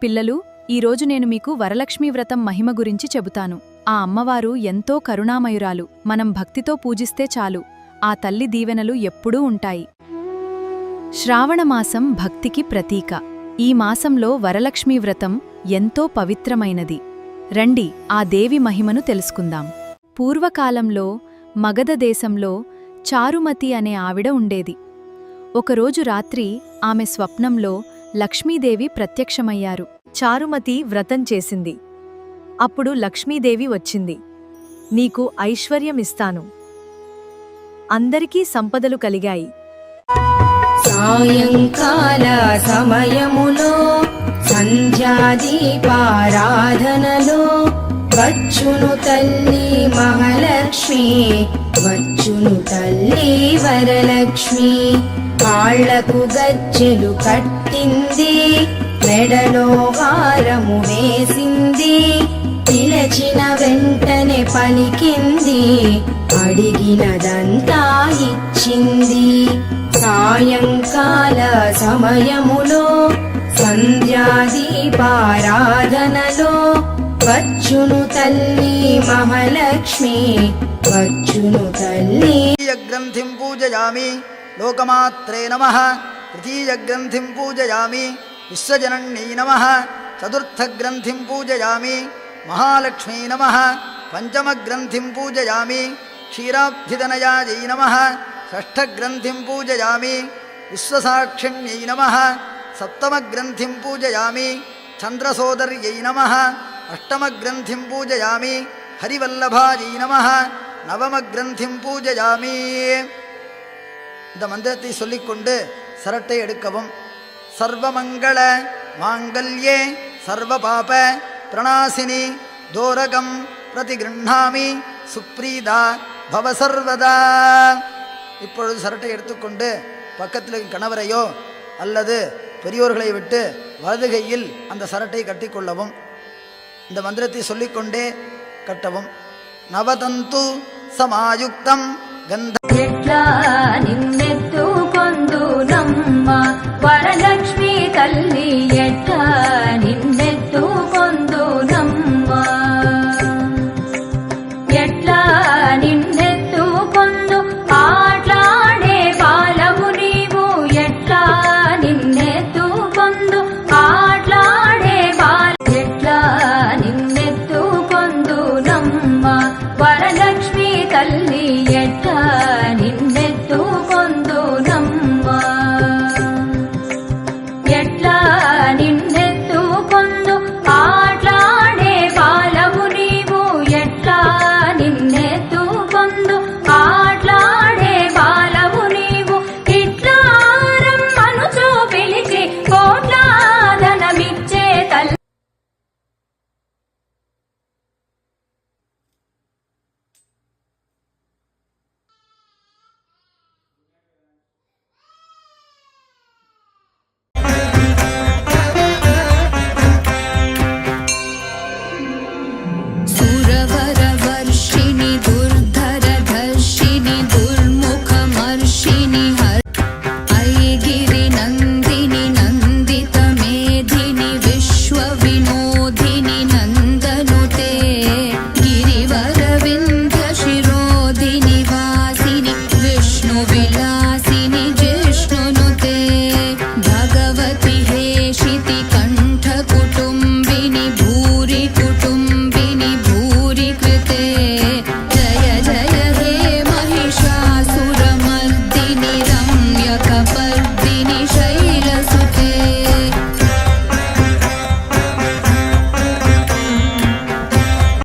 పిల్లలు, ఈరోజు నేను మీకు వరలక్ష్మీ వ్రతం మహిమ గురించి చెబుతాను. ఆ అమ్మవారు ఎంతో కరుణామయురాలు. మనం భక్తితో పూజిస్తే చాలు, ఆ తల్లి దీవెనలు ఎప్పుడూ ఉంటాయి. శ్రావణమాసం భక్తికి ప్రతీక. ఈ మాసంలో వరలక్ష్మీ వ్రతం ఎంతో పవిత్రమైనది. రండి, ఆ దేవి మహిమను తెలుసుకుందాం. పూర్వకాలంలో మగధ దేశంలో చారుమతి అనే ఆవిడ ఉండేది. ఒకరోజు రాత్రి ఆమె స్వప్నంలో లక్ష్మీదేవి ప్రత్యక్షమయ్యారు. చారుమతి వ్రతం చేసింది. అప్పుడు లక్ష్మీదేవి వచ్చింది. నీకు ఐశ్వర్యమిస్తాను, అందరికీ సంపదలు కలిగాయి. సాయంకాల సమయములో సంధ్యాదీపారాధనలో వచ్చును తల్లి మహాలక్ష్మి, వచ్చును తల్లి వరలక్ష్మి. కాళ్లకు గజ్జెలు కట్టింది, మెడలో హారము వేసింది. పిలచిన వెంటనే పలికింది, అడిగినదంతా ఇచ్చింది. సాయంకాల సమయములో సంధ్యాదీపారాధనలో వచ్చును తల్లి మహాలక్ష్మి, వచ్చును తల్లి. గ్రంథిం పూజయామి లోకమాత్రే నమః. తృతీయ గ్రంథిం పూజయామి విశ్వజనన్యై నమః. చతుర్థ గ్రంథిం పూజయామి మహాలక్ష్మీ నమః. పంచమ గ్రంథిం పూజయామి క్షీరాబ్ధితనయాయై నమః. షష్ఠ గ్రంథిం పూజయామి విశ్వసాక్షిణ్యై నమః. సప్తమ గ్రంథిం పూజయామి చంద్రసోదర్యై నమః. అష్టమ గ్రంథిం పూజయామి హరివల్లభాయై నమః. நவம கிரந்திம் பூஜயாமி. இந்த மந்திரத்தை சொல்லிக்கொண்டு சரட்டை எடுக்கவும். சர்வமங்கள மாங்கல்யே சர்வ பாப பிரணாசினி தோரகம் பிரதிகிருண்ணாமி சுப்ரீதா பவ சர்வதா. இப்பொழுது சரட்டை எடுத்துக்கொண்டு பக்கத்தில் கணவரையோ அல்லது பெரியோர்களை விட்டு வலது கையில் அந்த சரட்டை கட்டிக்கொள்ளவும். இந்த மந்திரத்தை சொல்லிக்கொண்டே கட்டவும். நவதந்து సమాయుక్తం గంధ ఎట్లా నిన్నెత్తుకొందు నమ్మ వరలక్ష్మి తల్లి ఎట్లా